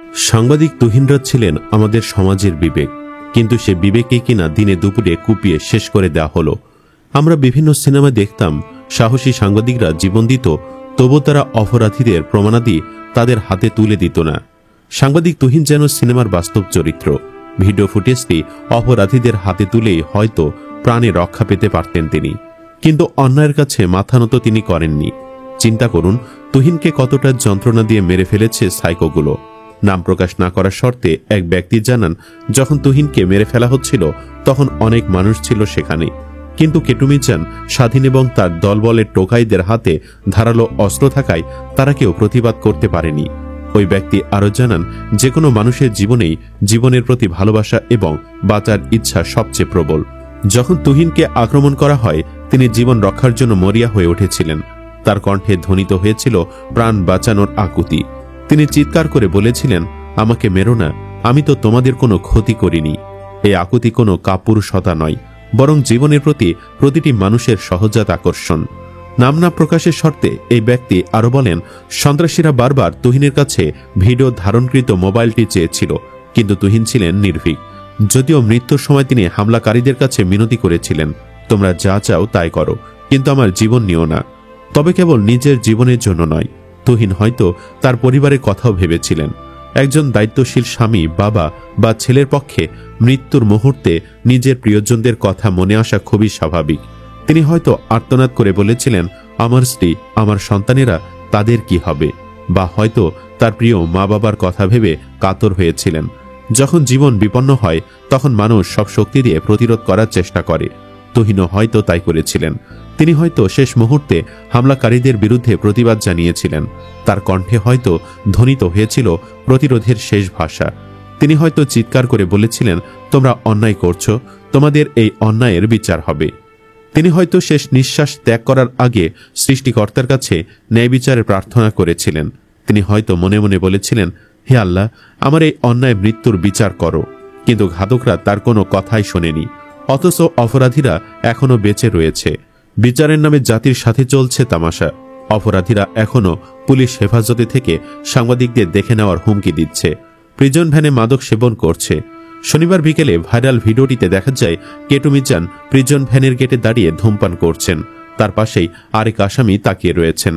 সাংবাদিক তুহিনরা ছিলেন আমাদের সমাজের বিবেক, কিন্তু সে বিবেকে কিনা দিনে দুপুরে কুপিয়ে শেষ করে দেওয়া হলো। আমরা বিভিন্ন সিনেমায় দেখতাম সাহসী সাংবাদিকরা জীবন দিত, তবু তারা অপরাধীদের প্রমাণাদি তাদের হাতে তুলে দিত না। সাংবাদিক তুহিন যেন সিনেমার বাস্তব চরিত্র। ভিডিও ফুটেজটি অপরাধীদের হাতে তুলেই হয়তো প্রাণে রক্ষা পেতে পারতেন তিনি, কিন্তু অন্যায়ের কাছে মাথা নত তিনি করেননি। চিন্তা করুন, তুহিনকে কতটা যন্ত্রণা দিয়ে মেরে ফেলেছে সাইকোগুলো। নাম প্রকাশ না করার শর্তে এক ব্যক্তি জানান, যখন তুহিনকে মেরে ফেলা হচ্ছিল তখন অনেক মানুষ ছিল সেখানে, কিন্তু কেটু মিজান স্বাধীন এবং তার দলবলের টোকাইদের হাতে ধারালো অস্ত্র থাকায় তারা কেউ প্রতিবাদ করতে পারেনি। ওই ব্যক্তি আরো জানান, যে কোনো মানুষের জীবনেই জীবনের প্রতি ভালোবাসা এবং বাঁচার ইচ্ছা সবচেয়ে প্রবল। যখন তুহিনকে আক্রমণ করা হয় তিনি জীবন রক্ষার জন্য মরিয়া হয়ে উঠেছিলেন। তার কণ্ঠে ধ্বনিত হয়েছিল প্রাণ বাঁচানোর আকুতি। তিনি চিৎকার করে বলেছিলেন, আমাকে মেরো না, আমি তো তোমাদের কোনো ক্ষতি করিনি। এই আকুতি কোনো কাপুরুষতা নয়, বরং জীবনের প্রতি প্রতিটি মানুষের সহজাত আকর্ষণ। নাম না প্রকাশের শর্তে এই ব্যক্তি আরো বলেন, সন্ত্রাসীরা বারবার তুহিনের কাছে ভিডিও ধারণকৃত মোবাইলটি চেয়েছিল, কিন্তু তুহিন ছিলেন নির্ভীক। যদিও মৃত্যুর সময় তিনি হামলাকারীদের কাছে মিনতি করেছিলেন, তোমরা যা চাও তাই করো, কিন্তু আমার জীবন নিও না। তবে কেবল নিজের জীবনের জন্য নয়, তুহিন হয়তো তার পরিবারের কথাও ভেবেছিলেন। একজন দায়িত্বশীল স্বামী, বাবা বা ছেলের পক্ষে মৃত্যুর মুহূর্তে নিজের প্রিয়জনদের কথা মনে আসা খুবই স্বাভাবিক। তিনি হয়তো আর্তনাদ করে বলেছিলেন, আমার স্ত্রী, আমার সন্তানেরা, তাদের কি হবে? বা হয়তো তার প্রিয় মা বাবার কথা ভেবে কাতর হয়েছিলেন। যখন জীবন বিপন্ন হয় তখন মানুষ সব শক্তি দিয়ে প্রতিরোধ করার চেষ্টা করে। তুহিনও হয়তো তাই করেছিলেন। তিনি হয়তো শেষ মুহূর্তে হামলাকারীদের বিরুদ্ধে প্রতিবাদ জানিয়েছিলেন। তার কণ্ঠে হয়তো ধ্বনিত হয়েছিল প্রতিরোধের শেষ ভাষা। তিনি হয়তো চিৎকার করে বলেছিলেন, তোমরা অন্যায় করছো, তোমাদের এই অন্যায়ের বিচার হবে। তিনি হয়তো শেষ নিঃশ্বাস ত্যাগ করার আগে সৃষ্টিকর্তার কাছে ন্যায় বিচারের প্রার্থনা করেছিলেন। তিনি হয়তো মনে মনে বলেছিলেন, হে আল্লাহ, আমার এই অন্যায় মৃত্যুর বিচার করো। কিন্তু ঘাতকরা তার কোনো কথাই শোনেনি, অথচ অপরাধীরা এখনো বেঁচে রয়েছে। বিচারের নামে জাতির সাথে চলছে তামাশা। অপরাধীরা এখনো পুলিশ হেফাজতে থেকে সাংবাদিকদের দেখে নেওয়ার হুমকি দিচ্ছে, প্রিজন ভ্যানে মাদক সেবন করছে। শনিবার বিকেলে ভাইরাল ভিডিওটিতে দেখা যায় কেটু মিজান প্রিজন ভ্যানের গেটে দাঁড়িয়ে ধূমপান করছেন। তার পাশেই আরেক আসামি তাকিয়ে রয়েছেন।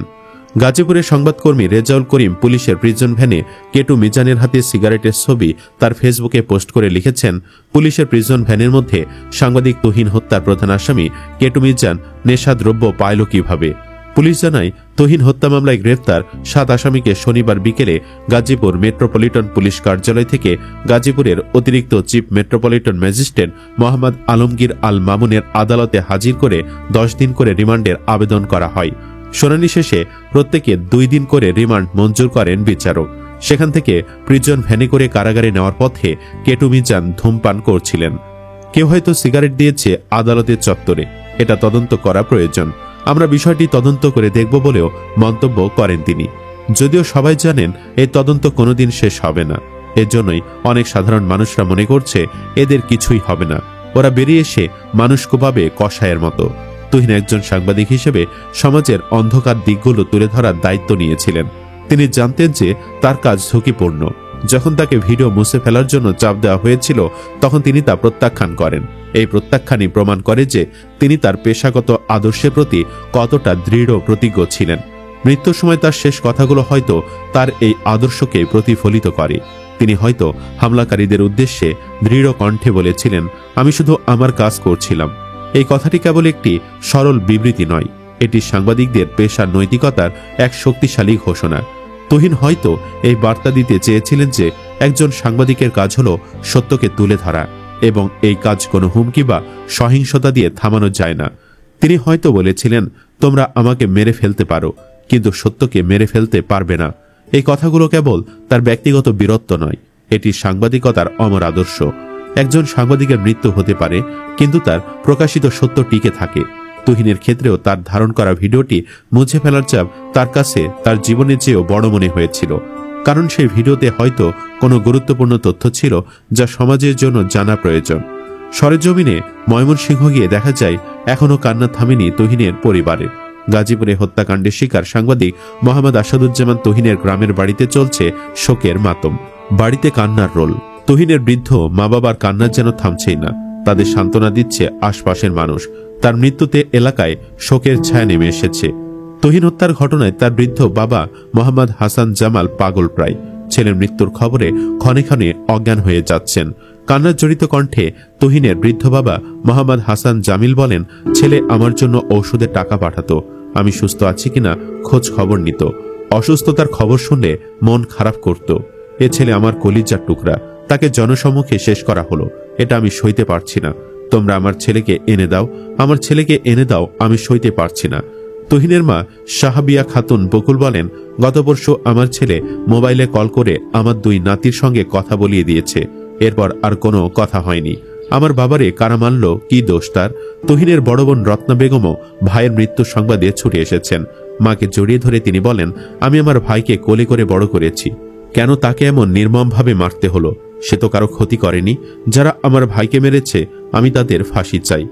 গাজীপুরের সংবাদকর্মী রেজাউল করিম পুলিশের প্রিজন ভ্যানে কেটু মিজানের হাতে সিগারেটের ছবি তার ফেসবুকে পোস্ট করে লিখেছেন, পুলিশের প্রিজন ভ্যানের মধ্যে সাংবাদিক তুহিন হত্যার প্রধান আসামি কেটু মিজান নেশাদ্রব্য পাইল কিভাবে? পুলিশ জানায়, তুহিন হত্যা মামলায় গ্রেফতার 7 আসামিকে শনিবার বিকেলে গাজীপুর মেট্রোপলিটন পুলিশ কার্যালয় থেকে গাজীপুরের অতিরিক্ত chief metropolitan magistrate Mohammad Alamgir Al মামুনের আদালতে হাজির করে 10 দিন করে রিমান্ডের আবেদন করা হয়। শুনানি শেষে প্রত্যেকে 2 দিন করে রিমান্ড মঞ্জুর করেন বিচারক। সেখান থেকে প্রিজন ভ্যানে করে কারাগারে নেওয়ার পথে কেটু মিজান ধূমপান করছিলেন। কেউ হয়তো সিগারেট দিয়েছে আদালতের চত্বরে, এটা তদন্ত করা প্রয়োজন। আমরা বিষয়টি তদন্ত করে দেখব বলেও মন্তব্য করেন তিনি। যদিও সবাই জানেন এই তদন্ত কোনোদিন শেষ হবে না। এজন্যই অনেক সাধারণ মানুষরা মনে করছে এদের কিছুই হবে না, ওরা বেরিয়ে এসে মানুষ কোপাবে কষায়ের মতো। তুহিন একজন সাংবাদিক হিসেবে সমাজের অন্ধকার দিকগুলো তুলে ধরার দায়িত্ব নিয়েছিলেন। তিনি জানতেন যে তার কাজ ঝুঁকিপূর্ণ। যখন তাকে ভিডিও মুছে ফেলার জন্য চাপ দেওয়া হয়েছিল তখন তিনি তা প্রত্যাখ্যান করেন। এই প্রত্যাখ্যানই প্রমাণ করে যে তিনি তার পেশাগত আদর্শের প্রতি কতটা দৃঢ় প্রতিজ্ঞ ছিলেন। মৃত্যুর সময় তার শেষ কথাগুলো হয়তো তার এই আদর্শকে প্রতিফলিত করে। তিনি হয়তো হামলাকারীদের উদ্দেশ্যে দৃঢ় কণ্ঠে বলেছিলেন, আমি শুধু আমার কাজ করছিলাম। এই কথাটি কেবল একটি সরল বিবৃতি নয়, এটি সাংবাদিকদের পেশার নৈতিকতার এক শক্তিশালী ঘোষণা। তুহিন হয়তো এই বার্তা দিতে চেয়েছিলেন যে একজন সাংবাদিকের কাজ হলো সত্যকে তুলে ধরা, এবং এই কাজ কোনো হুমকি বা সহিংসতা দিয়ে থামানো যায় না। তিনি হয়তো বলেছিলেন, তোমরা আমাকে মেরে ফেলতে পারো, কিন্তু সত্যকে মেরে ফেলতে পারবে না। এই কথাগুলো কেবল তার ব্যক্তিগত বীরত্ব নয়, এটি সাংবাদিকতার অমর আদর্শ। একজন সাংবাদিকের মৃত্যু হতে পারে, কিন্তু তার প্রকাশিত সত্য টিকে থাকে। তুহিনের ক্ষেত্রেও তার ধারণ করা ভিডিওটি মুছে ফেলার চাপ তার কাছে তার জীবনের চেয়েও বড় মনে হয়েছিল, কারণ সেই ভিডিওতে হয়তো কোনো গুরুত্বপূর্ণ তথ্য ছিল যা সমাজের জন্য জানা প্রয়োজন। সরেজমিনে ময়মনসিংহ গিয়ে দেখা যায় এখনও কান্না থামেনি তুহিনের পরিবারের। গাজীপুরে হত্যাকাণ্ডের শিকার সাংবাদিক মোহাম্মদ আসাদুজ্জামান তুহিনের গ্রামের বাড়িতে চলছে শোকের মাতম। বাড়িতে কান্নার রোল। তুহিনের বৃদ্ধ মা বাবার কান্নার যেন থামছেই না। তাদের সান্ত্বনা দিচ্ছে আশপাশের মানুষ। তার মৃত্যুতে এলাকায় শোকের ছায়া নেমে এসেছে। তুহিন হত্যার ঘটনায় তার বৃদ্ধ বাবা মোহাম্মদ হাসান জামাল পাগল প্রায়। ছেলের মৃত্যুর খবরে ক্ষণে ক্ষণে অজ্ঞান হয়ে যাচ্ছেন। কান্নার জড়িত কণ্ঠে তুহিনের বৃদ্ধ বাবা মোহাম্মদ হাসান জামিল বলেন, ছেলে আমার জন্য ঔষধের টাকা পাঠাতো, আমি সুস্থ আছি কিনা খোঁজ খবর নিত, অসুস্থতার খবর শুনলে মন খারাপ করত। এ ছেলে আমার কলিজার টুকরা, তাকে জনসম্মুখে শেষ করা হলো, এটা আমি সইতে পারছি না। তোমরা আমার ছেলেকে এনে দাও, আমার ছেলেকে এনে দাও, আমি সইতে পারছি না। তুহিনের মা সাহাবিয়া খাতুন বকুল বলেন, গত পরশু আমার ছেলে মোবাইলে কল করে আমার দুই নাতির সঙ্গে কথা বলিয়ে দিয়েছে। এরপর আর কোনো কথা হয়নি। আমার বাবারে কারা মানল, কি দোষ তার? তুহিনের বড় বোন রত্না বেগমও ভাইয়ের মৃত্যুর সংবাদে ছুটে এসেছেন। মাকে জড়িয়ে ধরে তিনি বলেন, আমি আমার ভাইকে কোলে করে বড় করেছি, কেন তাকে এমন নির্মমভাবে মারতে হলো? সে তো কারো ক্ষতি করেনি। যারা আমার ভাইকে মেরেছে আমি তাদের ফাঁসি চাই।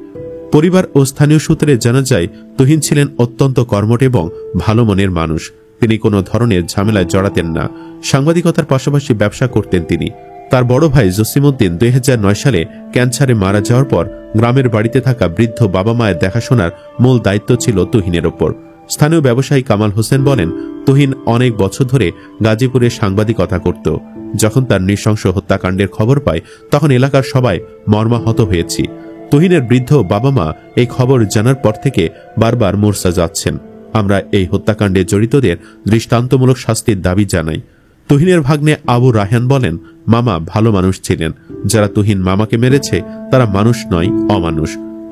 পরিবার ও স্থানীয় সূত্রে জানা যায়, তুহিন ছিলেন অত্যন্ত কর্মঠ এবং ভালো মনের মানুষ। তিনি কোনো ধরনের ঝামেলায় জড়াতেন না। সাংবাদিকতার পাশাপাশি ব্যবসা করতেন তিনি। তার বড় ভাই জসিমউদ্দিন 2009 সালে ক্যান্সারে মারা যাওয়ার পর গ্রামের বাড়িতে থাকা বৃদ্ধ বাবা মায়ের দেখাশোনার মূল দায়িত্ব ছিল তুহিনের ওপর। স্থানীয় ব্যবসায়ী কামাল হোসেন বলেন, তুহিন অনেক বছর ধরে গাজীপুরে সাংবাদিকতা করত। যখন তার নৃশংস হত্যাকাণ্ডের খবর পায় তখন এলাকার সবাই মর্মাহত হয়েছি। তুহিনের বৃদ্ধ বাবা মা এই খবর জানার পর থেকে বারবার মোর্চা যাচ্ছেন। আমরা এই হত্যাকাণ্ডে জড়িতদের দৃষ্টান্তমূলক শাস্তির দাবি জানাই। তুহিনের ভাগ্নে আবু রায়হান বলেন, মামা ভালো মানুষ ছিলেন। যারা তুহিন মামাকে মেরেছে তারা মানুষ নয়, অমানুষ।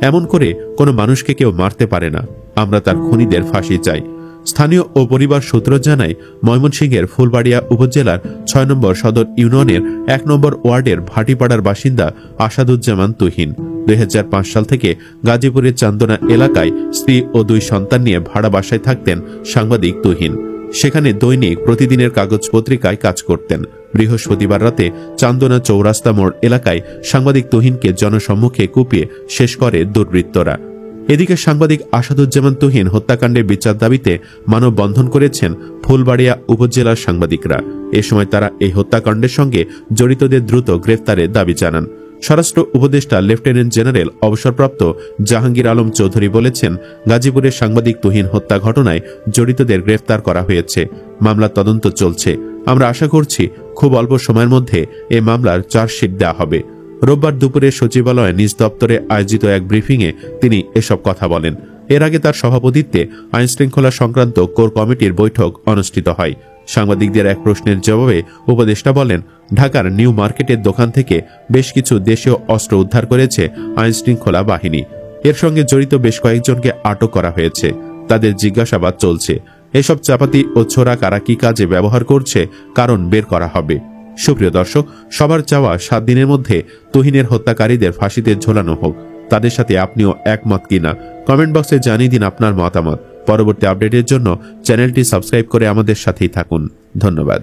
এমন করে কোনো মানুষকে কেউ মারতে পারে না। আমরা তার খুনিদের ফাঁসি চাই। স্থানীয় ও পরিবার সূত্র জানায়, ময়মনসিংহের ফুলবাড়িয়া উপজেলার 6 নম্বর সদর ইউনিয়নের 1 নম্বর ওয়ার্ডের ভাটিপাড়ার বাসিন্দা আসাদুজ্জামান তুহিন 2005 সাল থেকে গাজীপুরের চান্দনা এলাকায় স্ত্রী ও 2 সন্তান নিয়ে ভাড়া বাসায় থাকতেন সাংবাদিক তুহিন। সেখানে দৈনিক প্রতিদিনের কাগজ পত্রিকায় কাজ করতেন। বৃহস্পতিবার রাতে চান্দনা চৌরাস্তা মোড় এলাকায় সাংবাদিক তুহিনকে জনসম্মুখে কুপিয়ে শেষ করে দুর্বৃত্তরা। এদিকে সাংবাদিক আসাদুজ্জামান তুহিন হত্যাকাণ্ডের বিচার দাবিতে মানববন্ধন করেছেন ফুলবাড়িয়া উপজেলার সাংবাদিকরা। এ সময় তারা এই হত্যাকাণ্ডের সঙ্গে জড়িতদের দ্রুত গ্রেফতারের দাবি জানান। স্বরাষ্ট্র উপদেষ্টা লেফটেন্যান্ট জেনারেল অবসরপ্রাপ্ত জাহাঙ্গীর আলম চৌধুরী বলেছেন, গাজীপুরের সাংবাদিক তুহিন হত্যা ঘটনায় জড়িতদের গ্রেফতার করা হয়েছে। মামলার তদন্ত চলছে। আমরা আশা করছি খুব অল্প সময়ের মধ্যে এ মামলার চার্জশিট দেওয়া হবে। রোববার দুপুরে সচিবালয়ে নিজ দপ্তরে আয়োজিত এক ব্রিফিংয়ে তিনি এসব কথা বলেন। এর আগে তার সভাপতিত্বে আইনশৃঙ্খলা সংক্রান্ত কোর কমিটির বৈঠক অনুষ্ঠিত হয়। সাংবাদিকদের এক প্রশ্নের জবাবে উপদেষ্টা বলেন, ঢাকার নিউ মার্কেটের দোকান থেকে বেশ কিছু দেশীয় অস্ত্র উদ্ধার করেছে আইনশৃঙ্খলা বাহিনী। এর সঙ্গে জড়িত বেশ কয়েকজনকে আটক করা হয়েছে। তাদের জিজ্ঞাসাবাদ চলছে। এসব চাপাতি ও ছোরা কারা কি কাজে ব্যবহার করছে কারণ বের করা হবে। সুপ্রিয় দর্শক, সবার চাওয়া 7 দিনের মধ্যে তুহিনের হত্যাকারীদের ফাঁসিতে ঝোলানো হোক। তাদের সাথে আপনিও একমত কিনা কমেন্ট বক্সে জানিয়ে দিন আপনার মতামত। পরবর্তী আপডেটের জন্য চ্যানেলটি সাবস্ক্রাইব করে আমাদের সাথেই থাকুন। ধন্যবাদ।